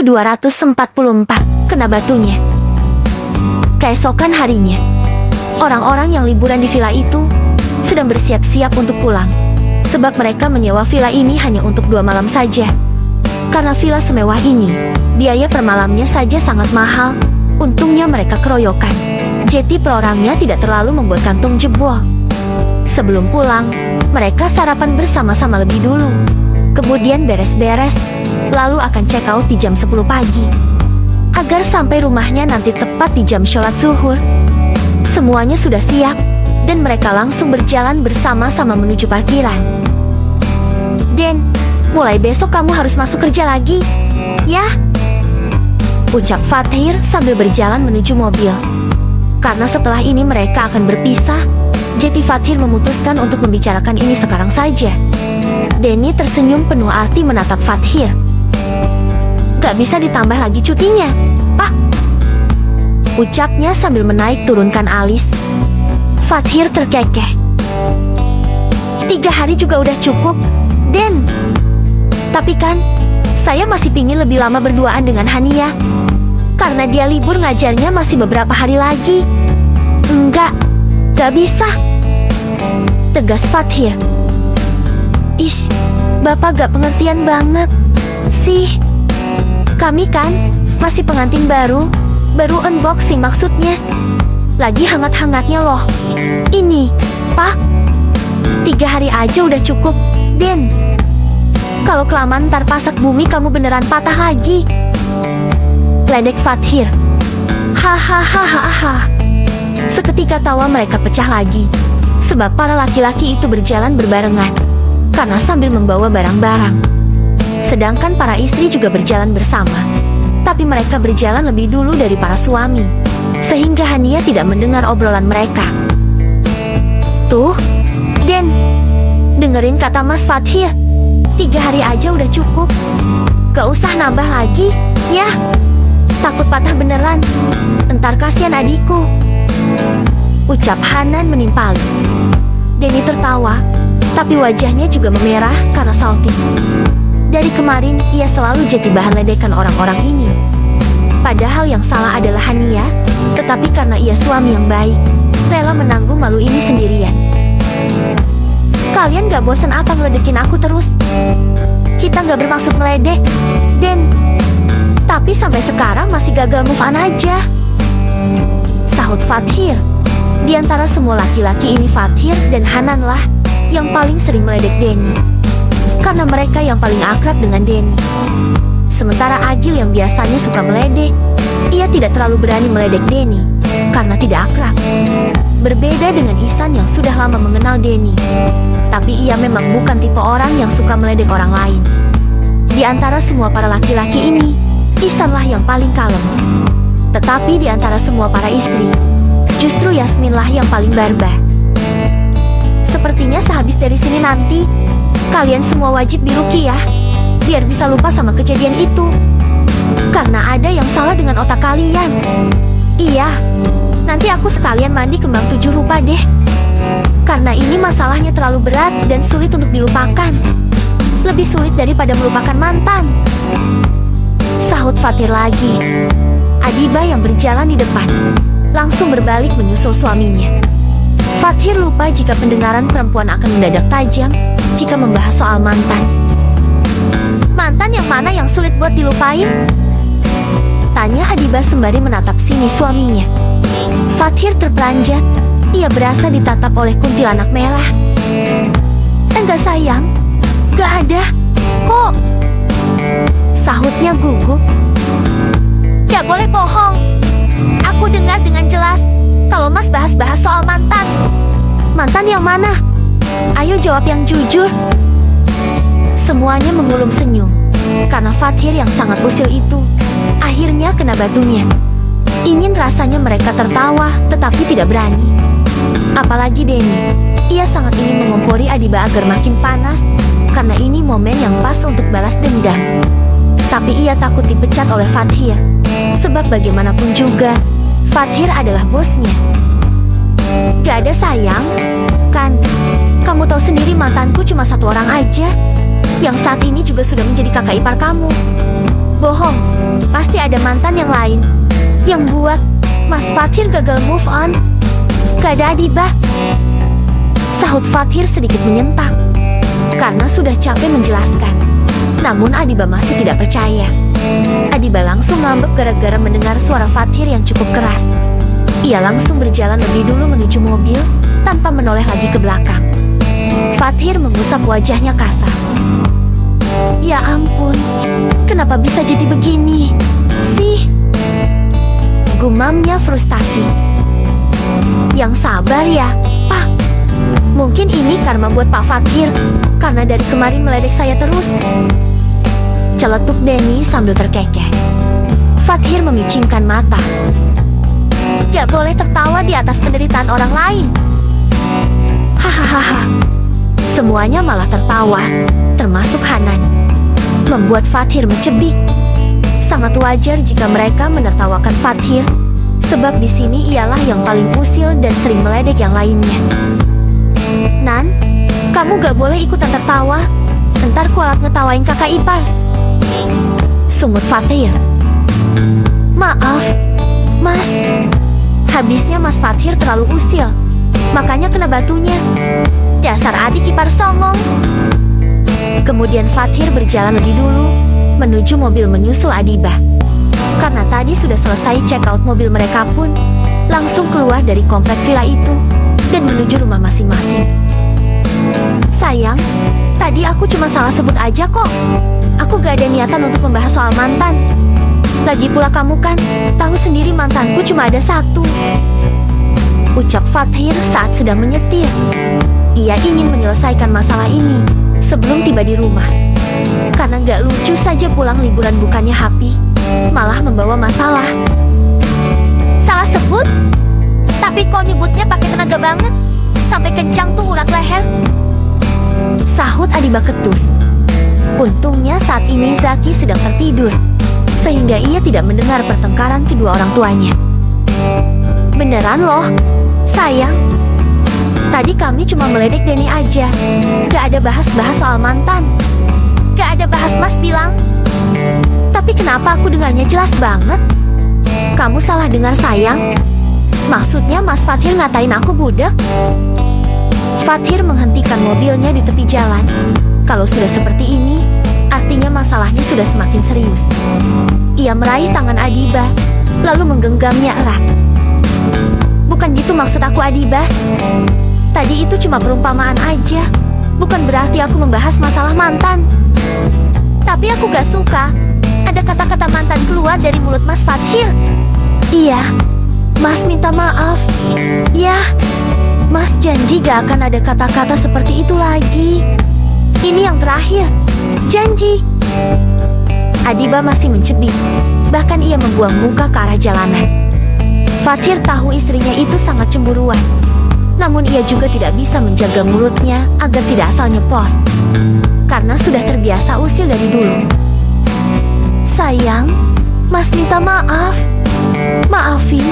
ke-244 kena batunya. Keesokan harinya, orang-orang yang liburan di villa itu sedang bersiap-siap untuk pulang, sebab mereka menyewa villa ini hanya untuk 2 malam saja. Karena villa semewah ini, biaya per malamnya saja sangat mahal. Untungnya mereka keroyokan, jadi pelorangnya tidak terlalu membuat kantong jebol. Sebelum pulang, mereka sarapan bersama-sama lebih dulu, kemudian beres-beres, lalu akan check out di jam 10 pagi, agar sampai rumahnya nanti tepat di jam sholat zuhur. Semuanya sudah siap, dan mereka langsung berjalan bersama-sama menuju parkiran. "Den, mulai besok kamu harus masuk kerja lagi, ya?" ucap Fathir sambil berjalan menuju mobil. Karena setelah ini mereka akan berpisah, jadi Fathir memutuskan untuk membicarakan ini sekarang saja. Denny tersenyum penuh arti menatap Fathir. "Gak bisa ditambah lagi cutinya, Pak?" ucapnya sambil menaik turunkan alis. Fathir terkekeh. 3 hari juga udah cukup, Den. Tapi kan, saya masih pingin lebih lama berduaan dengan Hania. Karena dia libur ngajarnya masih beberapa hari lagi. Enggak, gak bisa, tegas Fathir. "Ish, Bapak gak pengertian banget sih. Kami kan masih pengantin baru unboxing maksudnya. Lagi hangat-hangatnya loh. Ini, Pak, 3 hari aja udah cukup, Den. Kalau kelamaan ntar pasak bumi kamu beneran patah lagi," ledek Fathir. Hahaha. Seketika tawa mereka pecah lagi, sebab para laki-laki itu berjalan berbarengan, karena sambil membawa barang-barang. Sedangkan para istri juga berjalan bersama, tapi mereka berjalan lebih dulu dari para suami, sehingga Hania tidak mendengar obrolan mereka. "Tuh, Den, dengerin kata Mas Fathir, 3 hari aja udah cukup. Gak usah nambah lagi, ya. Takut patah beneran. Entar kasihan adikku," ucap Hanan menimpali. Denny tertawa, tapi wajahnya juga memerah karena salting. Dari kemarin, ia selalu jadi bahan ledekan orang-orang ini. Padahal yang salah adalah Hania, tetapi karena ia suami yang baik, rela menanggung malu ini sendirian. "Kalian gak bosan apa ngeledekin aku terus? Kita gak bermaksud meledek, Den. Tapi sampai sekarang masih gagal move on aja," sahut Fathir. Di antara semua laki-laki ini, Fathir dan Hananlah yang paling sering meledek Denny, karena mereka yang paling akrab dengan Denny. Sementara Agil yang biasanya suka meledek, ia tidak terlalu berani meledek Denny karena tidak akrab. Berbeda dengan Ihsan yang sudah lama mengenal Denny, tapi ia memang bukan tipe orang yang suka meledek orang lain. Di antara semua para laki-laki ini, Ihsanlah yang paling kalem. Tetapi di antara semua para istri, justru Yasminlah yang paling barbar. Sepertinya sehabis dari sini nanti, kalian semua wajib diruqyah ya, biar bisa lupa sama kejadian itu. Karena ada yang salah dengan otak kalian. Iya, nanti aku sekalian mandi kembang 7 rupa deh. Karena ini masalahnya terlalu berat dan sulit untuk dilupakan. Lebih sulit daripada melupakan mantan, sahut Fathir lagi. Adiba yang berjalan di depan langsung berbalik menyusul suaminya. Fathir lupa jika pendengaran perempuan akan mendadak tajam jika membahas soal mantan. "Mantan yang mana yang sulit buat dilupain?" tanya Adiba sembari menatap sini suaminya. Fathir terperanjat. Ia berasa ditatap oleh kuntilanak merah. "Enggak sayang, gak ada kok," sahutnya gugup. "Gak boleh bohong. Aku dengar dengan jelas kalau Mas bahas-bahas soal mantan. Mantan yang mana? Ayo jawab yang jujur." Semuanya mengulum senyum, karena Fathir yang sangat usil itu akhirnya kena batunya. Ingin rasanya mereka tertawa, tetapi tidak berani. Apalagi Denny, ia sangat ingin mengompori Adiba agar makin panas, karena ini momen yang pas untuk balas dendam. Tapi ia takut dipecat oleh Fathir, sebab bagaimanapun juga, Fathir adalah bosnya. "Gak ada sayang, kan? Kamu tahu sendiri mantanku cuma 1 orang aja, yang saat ini juga sudah menjadi kakak ipar kamu." "Bohong, ada mantan yang lain yang buat Mas Fathir gagal move on. Gak ada Adiba, sahut Fathir sedikit menyentak karena sudah capek menjelaskan. Namun Adiba masih tidak percaya. Adiba langsung ngambek gara-gara mendengar suara Fathir yang cukup keras. Ia langsung berjalan lebih dulu menuju mobil tanpa menoleh lagi ke belakang. Fathir mengusap wajahnya kasar. Ya ampun, kenapa bisa jadi begini sih? Gumamnya frustasi. Yang sabar ya, Pak. Mungkin ini karma buat Pak Fathir, karena dari kemarin meledek saya terus. Celetuk Denny sambil terkekeh. Fathir memicingkan mata. Gak boleh tertawa di atas penderitaan orang lain. Hahaha. Semuanya malah tertawa, termasuk Hanan. Membuat Fathir mencebik. Sangat wajar jika mereka menertawakan Fathir, sebab di sini ialah yang paling usil dan sering meledek yang lainnya. Nan, kamu gak boleh ikutan tertawa. Ntar kualat ngetawain kakak ipar, sungut Fathir. Maaf, Mas. Habisnya Mas Fathir terlalu usil, makanya kena batunya. Dasar adik ipar songong. Kemudian Fathir berjalan lebih dulu menuju mobil menyusul Adiba. Karena tadi sudah selesai check out mobil, mereka pun langsung keluar dari komplek villa itu dan menuju rumah masing-masing. Sayang, tadi aku cuma salah sebut aja kok. Aku gak ada niatan untuk membahas soal mantan. Lagi pula kamu kan tahu sendiri mantanku cuma ada satu, ucap Fathir saat sedang menyetir. Ia ingin menyelesaikan masalah ini sebelum tiba di rumah. Karena gak lucu saja pulang liburan bukannya happy, malah membawa masalah. Salah sebut? Tapi kok nyebutnya pakai tenaga banget, sampai kencang tuh urat leher, sahut Adiba ketus. Untungnya saat ini Zaki sedang tertidur, sehingga ia tidak mendengar pertengkaran kedua orang tuanya. Beneran loh, sayang. Tadi kami cuma meledek Denny aja, gak ada bahas-bahas soal mantan. Gak ada bahas, Mas bilang. Tapi kenapa aku dengarnya jelas banget? Kamu salah dengar sayang. Maksudnya Mas Fathir ngatain aku budak? Fathir menghentikan mobilnya di tepi jalan. Kalau sudah seperti ini, artinya masalahnya sudah semakin serius. Ia meraih tangan Adiba, lalu menggenggamnya erat. Bukan gitu maksud aku, Adiba. Tadi itu cuma perumpamaan aja. Bukan berarti aku membahas masalah mantan. Tapi aku gak suka ada kata-kata mantan keluar dari mulut Mas Fathir. Iya, Mas minta maaf. Ya, Mas janji gak akan ada kata-kata seperti itu lagi. Ini yang terakhir, janji. Adiba masih mencebik. Bahkan ia membuang muka ke arah jalanan. Fathir tahu istrinya itu sangat cemburuan. Namun ia juga tidak bisa menjaga mulutnya agar tidak asal nyeplos, karena sudah terbiasa usil dari dulu. Sayang, Mas minta maaf. Maafin.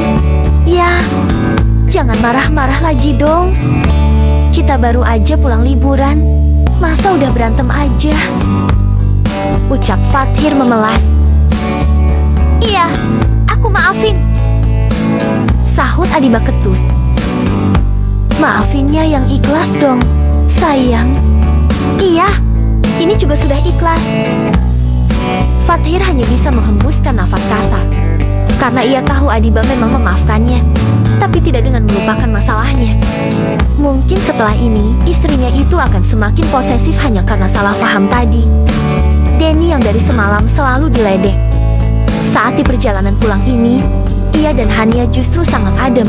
Ya, jangan marah-marah lagi dong. Kita baru aja pulang liburan, masa udah berantem aja, ucap Fathir memelas. Iya, aku maafin, sahut Adiba ketus. Maafinnya yang ikhlas dong, sayang. Iya, ini juga sudah ikhlas. Fathir hanya bisa menghembuskan nafas kasar, karena ia tahu Adiba memang memaafkannya, tapi tidak dengan melupakan masalahnya. Mungkin setelah ini, istrinya itu akan semakin posesif hanya karena salah paham tadi. Denny yang dari semalam selalu diledek. Saat di perjalanan pulang ini, ia dan Hania justru sangat adem.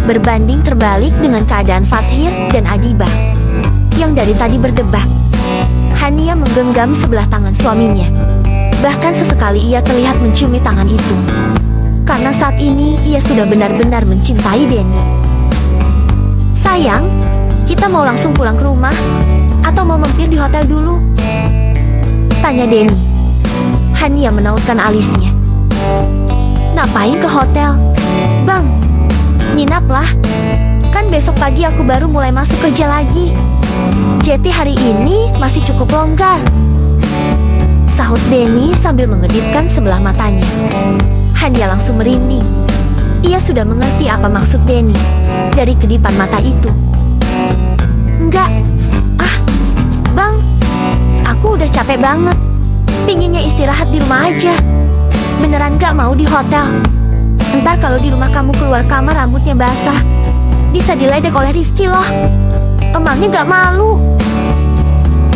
Berbanding terbalik dengan keadaan Fathir dan Adiba, yang dari tadi berdebat. Hania menggenggam sebelah tangan suaminya. Bahkan sesekali ia terlihat menciumi tangan itu. Karena saat ini ia sudah benar-benar mencintai Denny. Sayang, kita mau langsung pulang ke rumah atau mau mampir di hotel dulu? Tanya Denny. Hania menautkan alisnya. Ngapain ke hotel? Bang, nginaplah. Kan besok pagi aku baru mulai masuk kerja lagi. Jadi hari ini masih cukup longgar. Sahut Denny sambil mengedipkan sebelah matanya. Hania langsung merinding. Ia sudah mengerti apa maksud Denny dari kedipan mata itu. Enggak. Bang. Aku udah capek banget. Pinginnya istirahat di rumah aja. Beneran gak mau di hotel. Ntar kalau di rumah kamu keluar kamar rambutnya basah, bisa diledek oleh Rifki loh. Emangnya gak malu?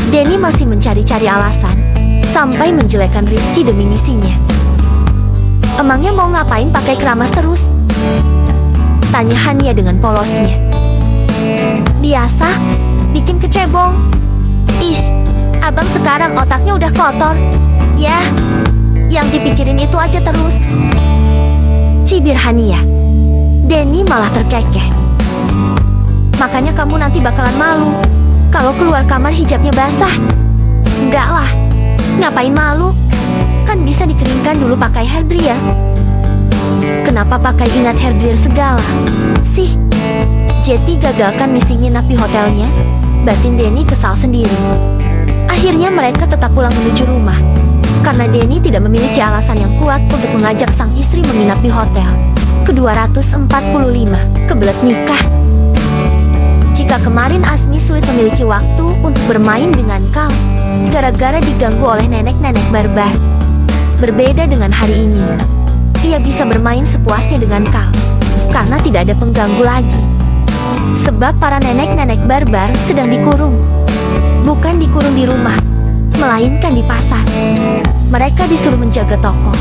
Denny masih mencari-cari alasan sampai menjelekkan Rifki demi misinya. Emangnya mau ngapain pakai keramas terus? Tanya Hania dengan polosnya. Biasa, bikin kecebong. Abang sekarang otaknya udah kotor. Yah, yang dipikirin itu aja terus. Cibir Hania. Denny malah terkekeh. Makanya kamu nanti bakalan malu kalau keluar kamar hijabnya basah. Enggak lah, ngapain malu? Kan bisa dikeringkan dulu pakai hair dryer. Kenapa pakai ingat hair dryer segala? Sih, Jetty gagalkan misi nginap di hotelnya. Batin Denny kesal sendiri. Akhirnya mereka tetap pulang menuju rumah, karena Denny tidak memiliki alasan yang kuat untuk mengajak sang istri menginap di hotel. Ke-245, kebelet nikah. Jika kemarin Asmi sulit memiliki waktu untuk bermain dengan Kal, gara-gara diganggu oleh nenek-nenek barbar, berbeda dengan hari ini. Ia bisa bermain sepuasnya dengan Kal, karena tidak ada pengganggu lagi. Sebab para nenek-nenek barbar sedang dikurung. Bukan dikurung di rumah, melainkan di pasar. Mereka disuruh menjaga toko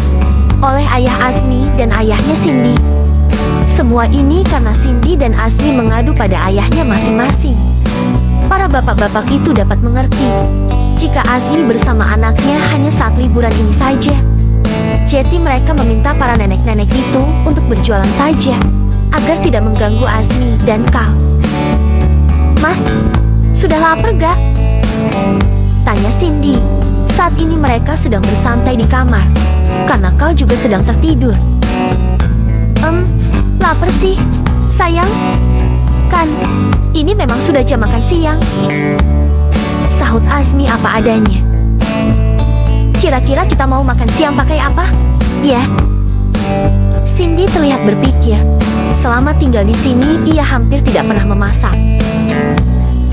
oleh ayah Asmi dan ayahnya Cindy. Semua ini karena Cindy dan Asmi mengadu pada ayahnya masing-masing. Para bapak-bapak itu dapat mengerti jika Asmi bersama anaknya hanya saat liburan ini saja. Jadi mereka meminta para nenek-nenek itu untuk berjualan saja, agar tidak mengganggu Asmi dan Kal. Mas, sudah lapar gak? Tanya Cindy. Saat ini mereka sedang bersantai di kamar, karena Kal juga sedang tertidur. Lapar sih, sayang. Kan, ini memang sudah jam makan siang. Sahut Asmi apa adanya. Kira-kira kita mau makan siang pakai apa? Ya. Cindy terlihat berpikir. Selama tinggal di sini, ia hampir tidak pernah memasak.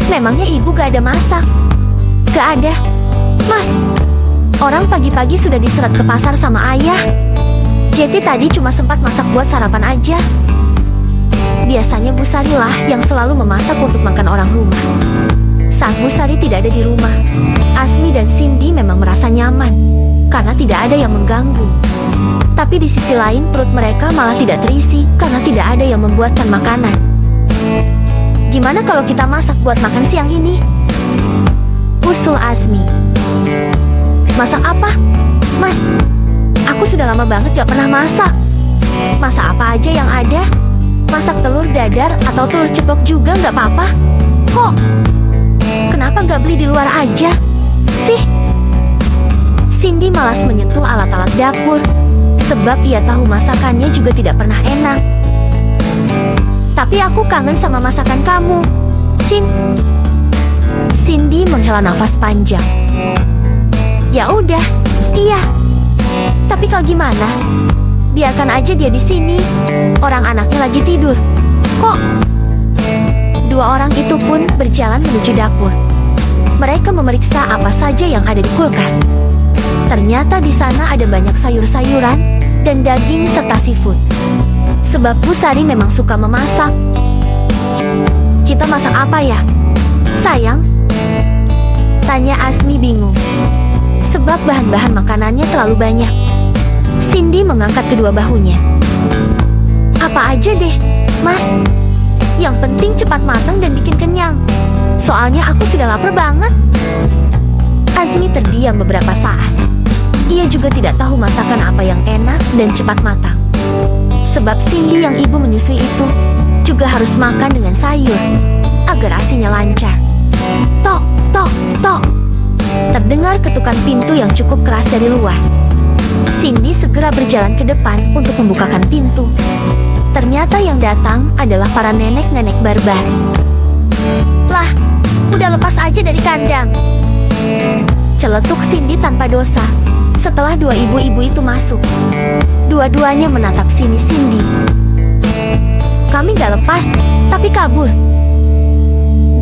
Memangnya ibu gak ada masak? Gak ada. Mas, orang pagi-pagi sudah diseret ke pasar sama ayah. Jetty tadi cuma sempat masak buat sarapan aja. Biasanya Bu Sari lah yang selalu memasak untuk makan orang rumah. Saat Bu Sari tidak ada di rumah, Asmi dan Cindy memang merasa nyaman, karena tidak ada yang mengganggu. Tapi di sisi lain perut mereka malah tidak terisi, karena tidak ada yang membuatkan makanan. Gimana kalau kita masak buat makan siang ini? Usul Asmi. Masak apa? Mas, aku sudah lama banget gak pernah masak. Masak apa aja yang ada? Masak telur dadar atau telur ceplok juga gak apa-apa. Kok? Kenapa gak beli di luar aja? Sih? Cindy malas menyentuh alat-alat dapur, sebab ia tahu masakannya juga tidak pernah enak. Tapi aku kangen sama masakan kamu, Cing. Cindy menghela nafas panjang. Ya udah, iya. Tapi kalau gimana? Biarkan aja dia di sini. Orang anaknya lagi tidur. Kok? Dua orang itu pun berjalan menuju dapur. Mereka memeriksa apa saja yang ada di kulkas. Ternyata di sana ada banyak sayur-sayuran dan daging serta seafood. Sebab Bu Sari memang suka memasak. Kita masak apa ya, sayang? Tanya Asmi bingung. Sebab bahan-bahan makanannya terlalu banyak. Cindy mengangkat kedua bahunya. Apa aja deh, Mas. Yang penting cepat matang dan bikin kenyang. Soalnya aku sudah lapar banget. Asmi terdiam beberapa saat. Ia juga tidak tahu masakan apa yang enak dan cepat matang. Sebab Cindy yang ibu menyusui itu juga harus makan dengan sayur, agar asinya lancar. Tok, tok, tok. Terdengar ketukan pintu yang cukup keras dari luar. Cindy segera berjalan ke depan untuk membukakan pintu. Ternyata yang datang adalah para nenek-nenek barbar. Lah, udah lepas aja dari kandang. Celetuk Cindy tanpa dosa. Setelah dua ibu-ibu itu masuk, dua-duanya menatap Cindy. Kami gak lepas, tapi kabur,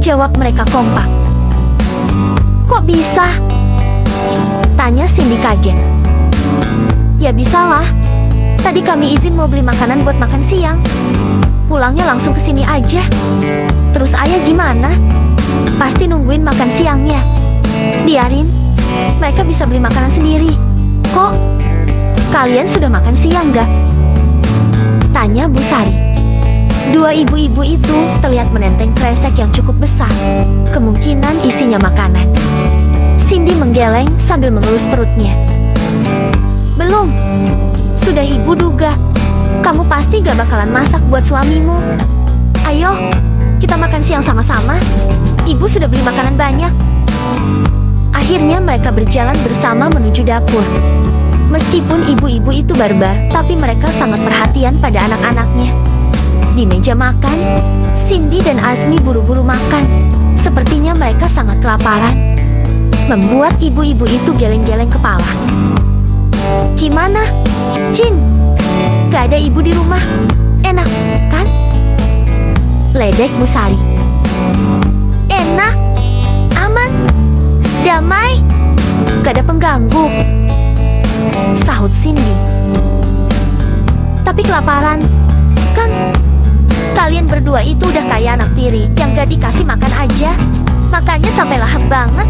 jawab mereka kompak. Kok bisa? Tanya Cindy kaget. Ya bisalah. Tadi kami izin mau beli makanan buat makan siang. Pulangnya langsung ke sini aja. Terus ayah gimana? Pasti nungguin makan siangnya. Biarin, mereka bisa beli makanan sendiri. Kok? Kalian sudah makan siang gak? Tanya Bu Sari. Dua ibu-ibu itu terlihat menenteng kresek yang cukup besar. Kemungkinan isinya makanan. Cindy menggeleng sambil mengelus perutnya. Belum. Sudah ibu duga. Kamu pasti gak bakalan masak buat suamimu. Ayo, kita makan siang sama-sama. Ibu sudah beli makanan banyak. Akhirnya mereka berjalan bersama menuju dapur. Meskipun ibu-ibu itu barbar, tapi mereka sangat perhatian pada anak-anaknya. Di meja makan, Cindy dan Azmi buru-buru makan. Sepertinya mereka sangat kelaparan, membuat ibu-ibu itu geleng-geleng kepala. Gimana, Jin? Gak ada ibu di rumah. Enak, kan? Ledek Bu Sari. Enak, aman, damai, gak ada pengganggu, sahut Cindy. Tapi kelaparan, kan? Kalian berdua itu udah kayak anak tiri yang gak dikasih makan aja, makanya sampai lahap banget.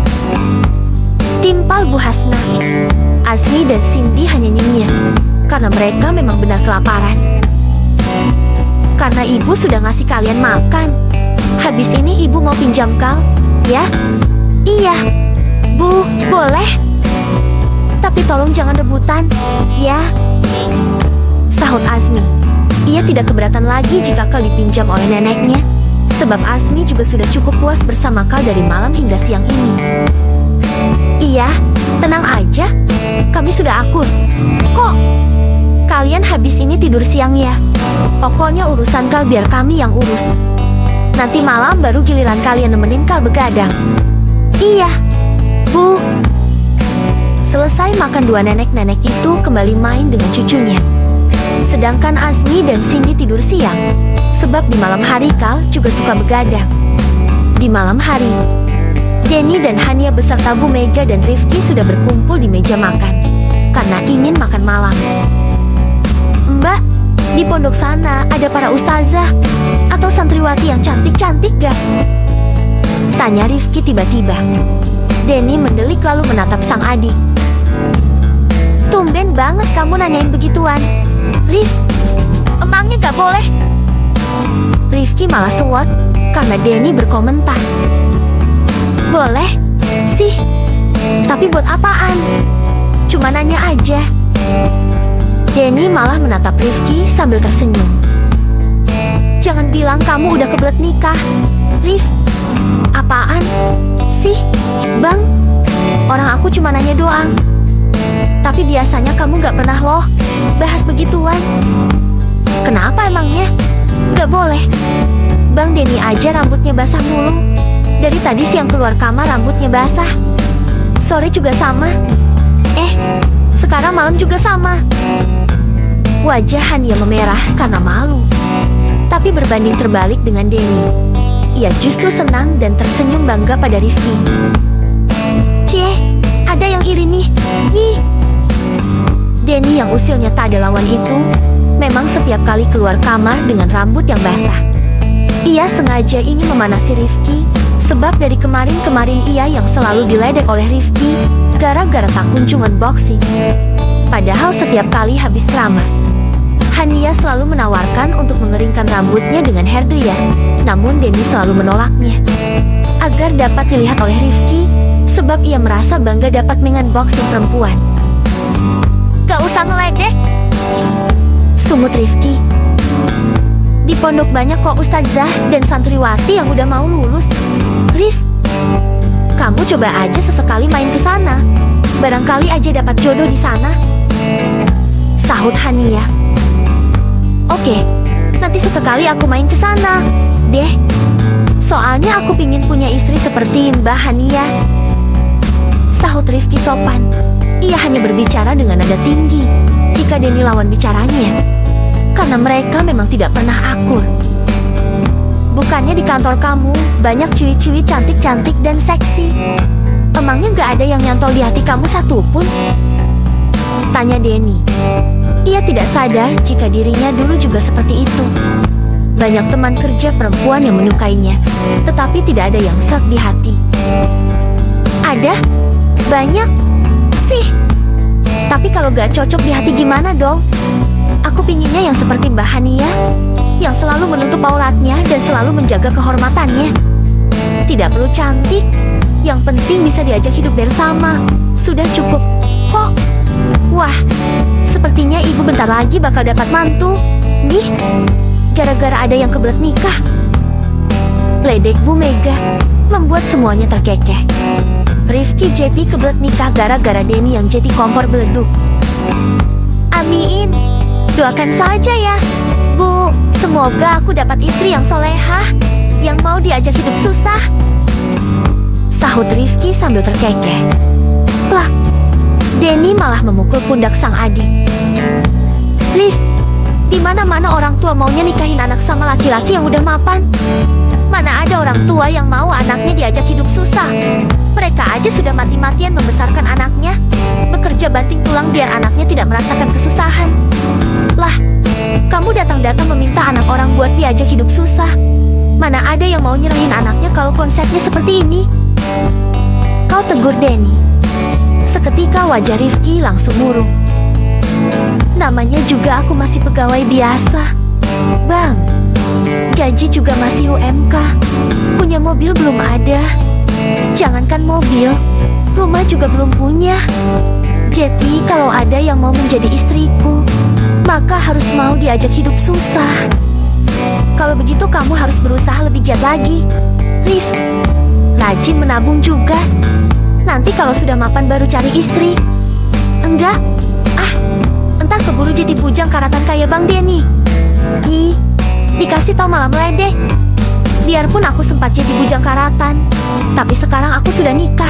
Timpal Bu Hasna. Azmi dan Cindy hanya nyinyir, karena mereka memang benar kelaparan. Karena ibu sudah ngasih kalian makan. Habis ini ibu mau pinjam kal, ya? Iya, Bu, boleh. Tapi tolong jangan rebutan, ya? Sahut Azmi. Ia tidak keberatan lagi jika kal dipinjam oleh neneknya, sebab Azmi juga sudah cukup puas bersama kal dari malam hingga siang ini. Iya, tenang aja. Kami sudah akur. Kok? Kalian habis ini tidur siang ya? Pokoknya urusan kal biar kami yang urus. Nanti malam baru giliran kalian nemenin kal begadang. Iya, Bu. Selesai makan, dua nenek-nenek itu kembali main dengan cucunya. Sedangkan Azmi dan Cindy tidur siang, sebab di malam hari kal juga suka begadang. Di malam hari, Denny dan Hania beserta Bu Mega dan Rifki sudah berkumpul di meja makan, karena ingin makan malam. Mbak, di pondok sana ada para ustazah atau santriwati yang cantik-cantik gak? Tanya Rifki tiba-tiba. Denny mendelik lalu menatap sang adik. Tumben banget kamu nanyain begituan. Rif, emangnya gak boleh? Rifki malah sewot karena Denny berkomentar. Boleh sih, tapi buat apaan? Cuma nanya aja. Denny malah menatap Rifki sambil tersenyum. Jangan bilang kamu udah kebelet nikah, Rif. Apaan sih, Bang? Orang aku cuma nanya doang. Tapi biasanya kamu gak pernah loh bahas begituan. Kenapa emangnya? Gak boleh. Bang Denny aja rambutnya basah mulu. Dari tadi siang keluar kamar rambutnya basah. Sore juga sama. Sekarang malam juga sama. Wajah Hania memerah karena malu. Tapi berbanding terbalik dengan Denny, ia justru senang dan tersenyum bangga pada Rifki. Cie, ada yang iri nih. Ih. Denny yang usilnya tak ada lawan itu memang setiap kali keluar kamar dengan rambut yang basah. Ia sengaja ingin memanasi Rifki, sebab dari kemarin-kemarin ia yang selalu diledek oleh Rifki gara-gara tak kunjungan boxing. Padahal setiap kali habis keramas, Hania selalu menawarkan untuk mengeringkan rambutnya dengan hair dryer. Namun Denny selalu menolaknya agar dapat dilihat oleh Rifki, sebab ia merasa bangga dapat mengunboxing perempuan. Gak usah ngeledek, sumut Rifki. Di pondok banyak kok ustazah dan santriwati yang udah mau lulus. Rif, kamu coba aja sesekali main ke sana. Barangkali aja dapat jodoh di sana, sahut Hania. Oke, nanti sesekali aku main ke sana deh. Soalnya aku pingin punya istri seperti Mbak Hania, Sahut Rifki sopan. Ia hanya berbicara dengan nada tinggi jika Denny lawan bicaranya, karena mereka memang tidak pernah akur. Bukannya di kantor kamu banyak cuy-cuy cantik-cantik dan seksi? Emangnya gak ada yang nyantol di hati kamu satupun? Tanya Denny. Ia tidak sadar jika dirinya dulu juga seperti itu. Banyak teman kerja perempuan yang menyukainya, tetapi tidak ada yang sek di hati. Ada? Banyak? Sih. Tapi kalau gak cocok di hati gimana dong? Aku pinginnya yang seperti Mbak Hania, yang selalu menutup auratnya dan selalu menjaga kehormatannya. Tidak perlu cantik, yang penting bisa diajak hidup bersama. Sudah cukup kok. Wah, sepertinya ibu bentar lagi bakal dapat mantu. Nih, gara-gara ada yang kebelet nikah. Ledek Bu Mega membuat semuanya terkekeh. Rifki Jeti kebelet nikah gara-gara Denny yang jadi kompor beleduk. Amin. Doakan saja ya, Bu. Semoga aku dapat istri yang solehah, yang mau diajak hidup susah. Sahut Rifki sambil terkekeh. Lah, Denny malah memukul pundak sang adik. Rif, di mana-mana orang tua maunya nikahin anak sama laki-laki yang udah mapan. Mana ada orang tua yang mau anaknya diajak hidup susah. Mereka aja sudah mati-matian membesarkan anaknya, bekerja banting tulang biar anaknya tidak merasakan kesusahan. Lah, kamu datang-datang meminta anak orang buat diajak hidup susah. Mana ada yang mau nyerahin anaknya kalau konsepnya seperti ini? Kau tegur Denny. Seketika wajah Rifki langsung murung. Namanya juga aku masih pegawai biasa, Bang. Gaji juga masih UMK. Punya mobil belum ada. Jangankan mobil, rumah juga belum punya. Jadi kalau ada yang mau menjadi istriku, maka harus mau diajak hidup susah. Kalau begitu kamu harus berusaha lebih giat lagi, Rif. Rajin menabung juga. Nanti kalau sudah mapan baru cari istri. Enggak. Entar keburu jadi bujang karatan kayak Bang Denny. Ih, dikasih tau malah meledek. Biarpun aku sempat jadi bujang karatan, tapi sekarang aku sudah nikah.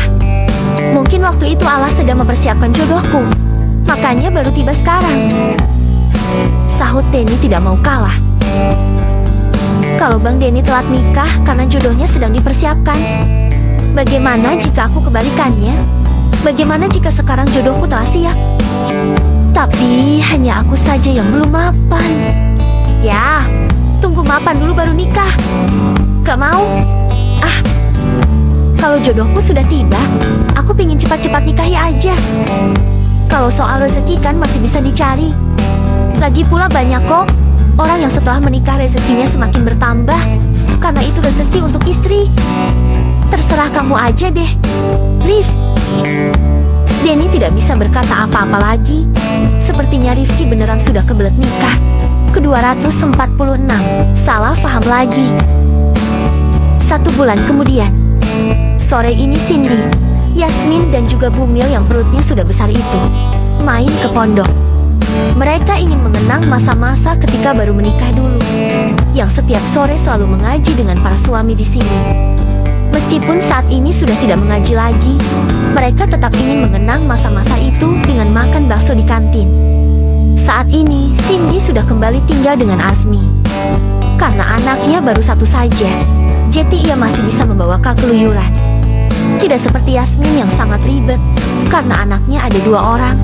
Mungkin waktu itu Allah sedang mempersiapkan jodohku, makanya baru tiba sekarang. Sahut Denny tidak mau kalah. Kalau Bang Denny telat nikah karena jodohnya sedang dipersiapkan, bagaimana jika aku kebalikannya? Bagaimana jika sekarang jodohku telah siap? Tapi hanya aku saja yang belum mapan. Ya, tunggu mapan dulu baru nikah. Gak mau. Kalau jodohku sudah tiba, aku pingin cepat-cepat nikahi aja. Kalau soal rezeki kan masih bisa dicari. Lagi pula banyak kok orang yang setelah menikah rezekinya semakin bertambah, karena itu rezeki untuk istri. Terserah kamu aja deh, Rif. Denny tidak bisa berkata apa-apa lagi. Sepertinya Rifki beneran sudah kebelet nikah. Ke-246, salah paham lagi. 1 bulan kemudian, sore ini Cindy, Yasmin dan juga Bumil yang perutnya sudah besar itu main ke pondok. Mereka ingin mengenang masa-masa ketika baru menikah dulu, yang setiap sore selalu mengaji dengan para suami di sini. Meskipun saat ini sudah tidak mengaji lagi, mereka tetap ingin mengenang masa-masa itu dengan makan bakso di kantin. Saat ini, Cindy sudah kembali tinggal dengan Azmi. Karena anaknya baru satu saja, jadi ia masih bisa membawa keluyuran. Tidak seperti Yasmin yang sangat ribet, karena anaknya ada 2 orang.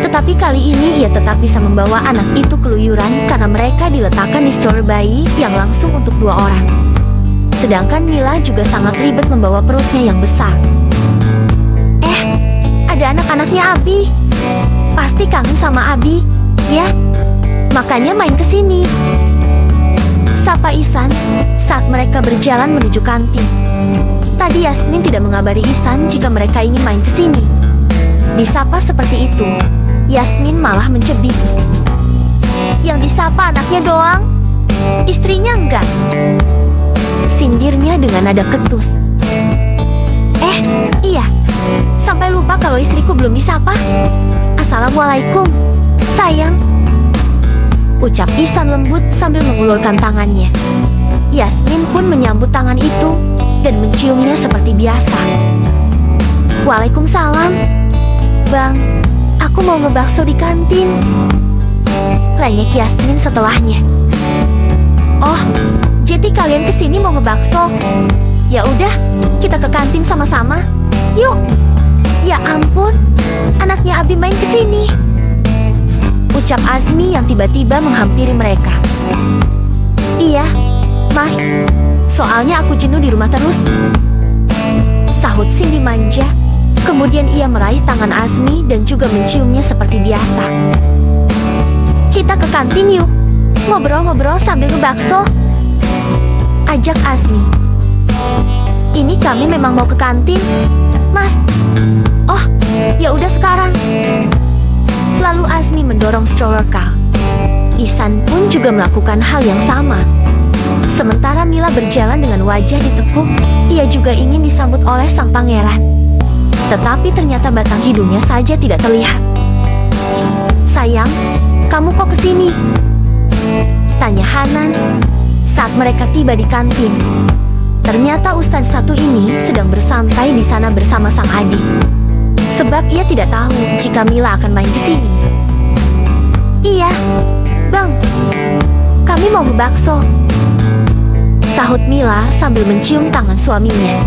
Tetapi kali ini ia tetap bisa membawa anak itu keluyuran karena mereka diletakkan di stroller bayi yang langsung untuk 2 orang. Sedangkan Mila juga sangat ribet membawa perutnya yang besar. Ada anak-anaknya Abi. Pasti kangen sama Abi, ya? Makanya main ke sini. Sapa Ihsan saat mereka berjalan menuju kantin. Tadi Yasmin tidak mengabari Ihsan jika mereka ingin main ke sini. Disapa seperti itu, Yasmin malah mencebik. Yang disapa anaknya doang, istrinya enggak. Sindirnya dengan nada ketus. Iya, sampai lupa kalau istriku belum disapa. Assalamualaikum, sayang. Ucap Ihsan lembut sambil mengulurkan tangannya. Yasmin pun menyambut tangan itu dan menciumnya seperti biasa. Waalaikumsalam. Bang, aku mau ngebakso di kantin. Lengek Yasmin setelahnya. Oh, jadi kalian kesini mau ngebakso? Ya udah, kita ke kantin sama-sama. Yuk. Ya ampun, anaknya Abi main kesini. Ucap Azmi yang tiba-tiba menghampiri mereka. Iya, Mas. Soalnya aku jenuh di rumah terus. Sahut Cindy manja. Kemudian ia meraih tangan Azmi dan juga menciumnya seperti biasa. Kita ke kantin yuk. Ngobrol-ngobrol sambil ngebakso. Ajak Azmi. Ini kami memang mau ke kantin, Mas. Oh, ya udah sekarang. Lalu Azmi mendorong stroller Kal. Ihsan pun juga melakukan hal yang sama. Sementara Mila berjalan dengan wajah ditekuk, ia juga ingin disambut oleh sang pangeran. Tetapi ternyata batang hidungnya saja tidak terlihat. Sayang, kamu kok kesini? Tanya Hanan saat mereka tiba di kantin. Ternyata Ustadz satu ini sedang bersantai di sana bersama sang adik. Sebab ia tidak tahu jika Mila akan main ke sini. Iya, Bang. Kami mau ngebakso. Sahut Mila sambil mencium tangan suaminya.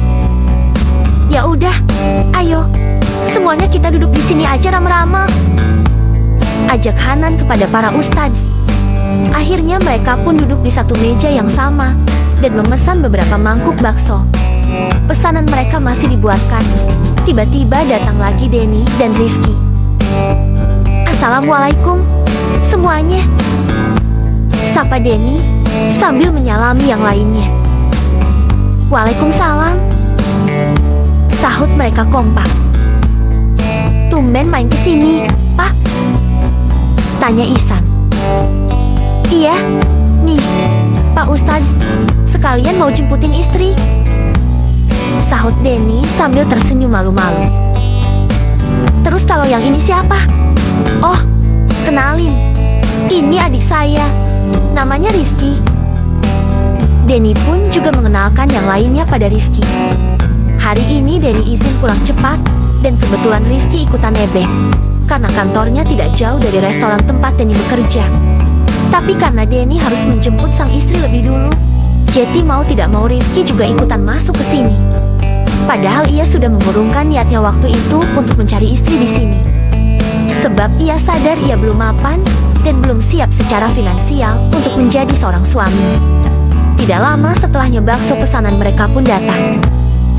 Ya udah, ayo. Semuanya kita duduk di sini aja rame-rame. Ajak Hanan kepada para ustadz. Akhirnya mereka pun duduk di satu meja yang sama dan memesan beberapa mangkuk bakso. Pesanan mereka masih dibuatkan. Tiba-tiba datang lagi Denny dan Rifki. Assalamualaikum semuanya. Sapa Denny sambil menyalami yang lainnya. Waalaikumsalam. Sahut mereka kompak. Tumben main kesini, Pak? Tanya Ihsan. Iya, nih, Pak Ustadz, sekalian mau jemputin istri. Sahut Denny sambil tersenyum malu-malu. Terus kalau yang ini siapa? Oh, kenalin. Ini adik saya, namanya Rifki. Denny pun juga mengenalkan yang lainnya pada Rifki. Hari ini Denny izin pulang cepat, dan kebetulan Rifki ikutan nebeng, karena kantornya tidak jauh dari restoran tempat Denny bekerja. Tapi karena Denny harus menjemput sang istri lebih dulu, jadi mau tidak mau Rifki juga ikutan masuk ke sini. Padahal ia sudah mengurungkan niatnya waktu itu untuk mencari istri di sini. Sebab ia sadar ia belum mapan dan belum siap secara finansial untuk menjadi seorang suami. Tidak lama setelahnya bakso pesanan mereka pun datang.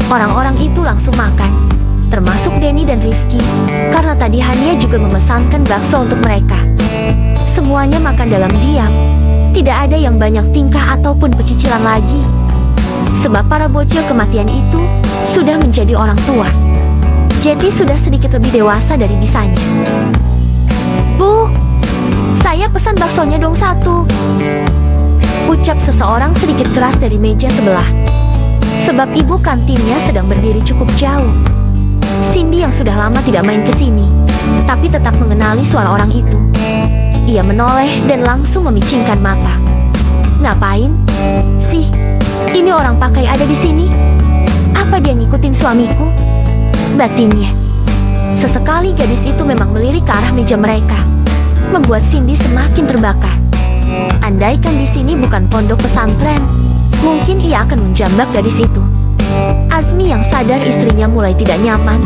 Orang-orang itu langsung makan, termasuk Denny dan Rifki, karena tadi Hania juga memesankan bakso untuk mereka. Semuanya makan dalam diam, tidak ada yang banyak tingkah ataupun pecicilan lagi. Sebab para bocil kematian itu sudah menjadi orang tua. Jadi sudah sedikit lebih dewasa dari bisanya. Bu, saya pesan baksonya dong satu. Ucap seseorang sedikit keras dari meja sebelah. Sebab ibu kantinnya sedang berdiri cukup jauh. Cindy yang sudah lama tidak main ke sini, tapi tetap mengenali suara orang itu. Ia menoleh dan langsung memicingkan mata. Ngapain sih? Ini orang pakai ada di sini? Apa dia ngikutin suamiku? Batinnya. Sesekali gadis itu memang melirik ke arah meja mereka, membuat Cindy semakin terbakar. Andaikan di sini bukan pondok pesantren, mungkin ia akan menjambak gadis itu. Azmi yang sadar istrinya mulai tidak nyaman,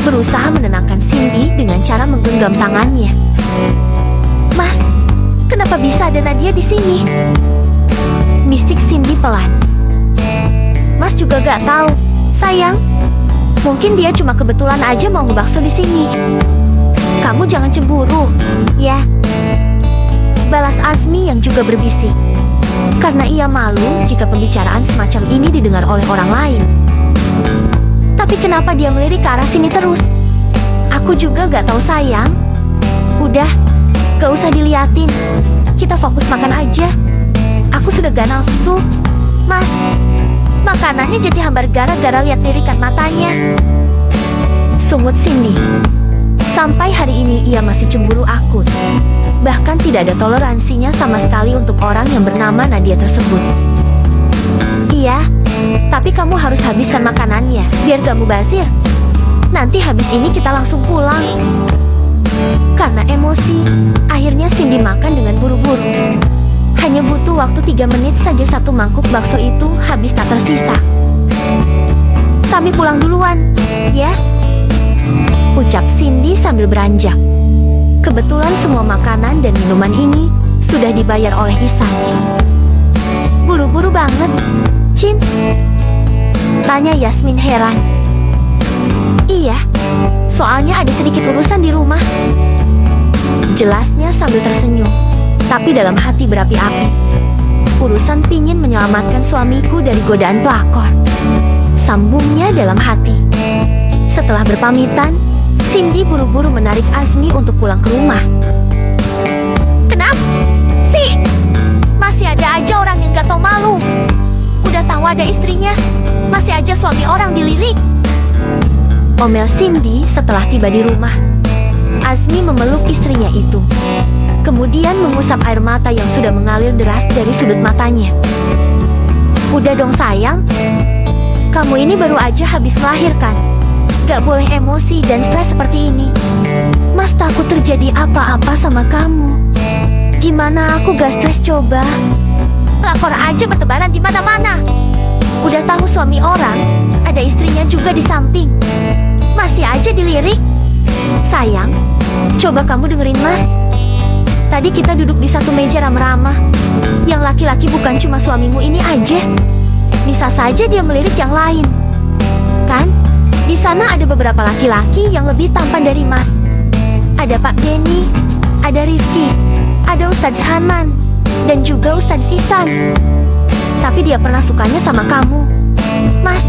berusaha menenangkan Cindy dengan cara menggenggam tangannya. Mas, kenapa bisa ada Nadia di sini? Bisik Cindy pelan. Mas juga gak tahu, sayang. Mungkin dia cuma kebetulan aja mau ngebakso di sini. Kamu jangan cemburu, ya. Balas Azmi yang juga berbisik. Karena ia malu jika pembicaraan semacam ini didengar oleh orang lain. Tapi kenapa dia melirik ke arah sini terus? Aku juga gak tahu sayang. Udah, gak usah diliatin. Kita fokus makan aja. Aku sudah gak nafsu. Mas, makanannya jadi hambar gara-gara lihat lirikan matanya. Sungut Cindy. Sampai hari ini ia masih cemburu akut. Bahkan tidak ada toleransinya sama sekali untuk orang yang bernama Nadia tersebut. Iya, tapi kamu harus habiskan makanannya, biar gak mubazir. Nanti habis ini kita langsung pulang. Karena emosi, akhirnya Cindy makan dengan buru-buru. Hanya butuh waktu 3 menit saja satu mangkuk bakso itu habis tak tersisa. Kami pulang duluan, ya? Ucap Cindy sambil beranjak. Kebetulan semua makanan dan minuman ini sudah dibayar oleh Ihsan. Buru-buru banget, Cin? Tanya Yasmin heran. Iya, soalnya ada sedikit urusan di rumah. Jelasnya sambil tersenyum, tapi dalam hati berapi-api. Urusan pingin menyelamatkan suamiku dari godaan pelakor. Sambungnya dalam hati. Setelah berpamitan, Cindy buru-buru menarik Azmi untuk pulang ke rumah. Kenapa sih? Masih ada aja orang yang gak tau malu. Udah tahu ada istrinya, masih aja suami orang dilirik. Omel Cindy setelah tiba di rumah. Azmi memeluk istrinya itu, kemudian mengusap air mata yang sudah mengalir deras dari sudut matanya. Udah dong sayang, kamu ini baru aja habis melahirkan. Gak boleh emosi dan stres seperti ini. Mas takut terjadi apa-apa sama kamu. Gimana aku gak stres coba? Lapor aja bertebaran di mana-mana. Udah tahu suami orang, ada istrinya juga di samping. Masih aja dilirik. Sayang, coba kamu dengerin mas. Tadi kita duduk di satu meja ramah-ramah. Yang laki-laki bukan cuma suamimu ini aja. Bisa saja dia melirik yang lain. Kan? Di sana ada beberapa laki-laki yang lebih tampan dari mas. Ada Pak Denny, ada Rifki, ada Ustadz Hanan, dan juga Ustadz Ihsan. Tapi dia pernah sukanya sama kamu. Mas,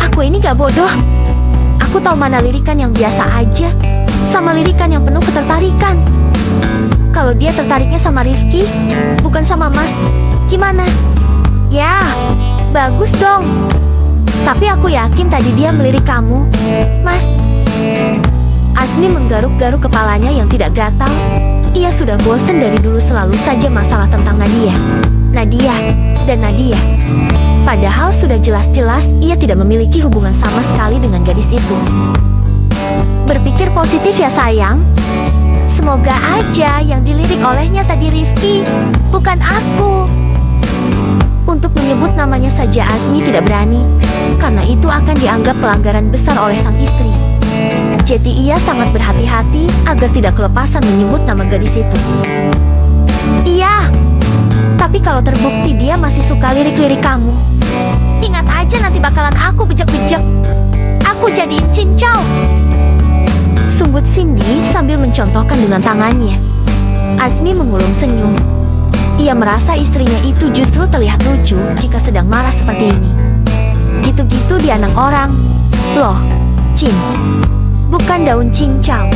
aku ini gak bodoh. Aku tahu mana lirikan yang biasa aja, sama lirikan yang penuh ketertarikan. Kalau dia tertariknya sama Rifki, bukan sama mas, gimana? Ya, bagus dong. Tapi aku yakin tadi dia melirik kamu, mas. Azmi menggaruk-garuk kepalanya yang tidak gatal. Ia sudah bosan dari dulu selalu saja masalah tentang Nadia. Nadia, dan Nadia. Padahal sudah jelas-jelas ia tidak memiliki hubungan sama sekali dengan gadis itu. Berpikir positif ya sayang. Semoga aja yang dilirik olehnya tadi Rifki, bukan aku. Untuk menyebut namanya saja Azmi tidak berani, karena itu akan dianggap pelanggaran besar oleh sang istri. Jadi ia sangat berhati-hati agar tidak kelepasan menyebut nama gadis itu. Iya, tapi kalau terbukti dia masih suka lirik-lirik kamu, ingat aja nanti bakalan aku bejek-bejek. Aku jadiin cincau. Sumbut Cindy sambil mencontohkan dengan tangannya. Azmi mengulung senyum. Ia merasa istrinya itu justru terlihat lucu jika sedang marah seperti ini. Gitu-gitu dia anak orang. Loh, Cin, bukan daun cincau.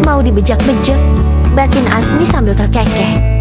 Mau dibejak-bejek, batin Azmi sambil terkekeh.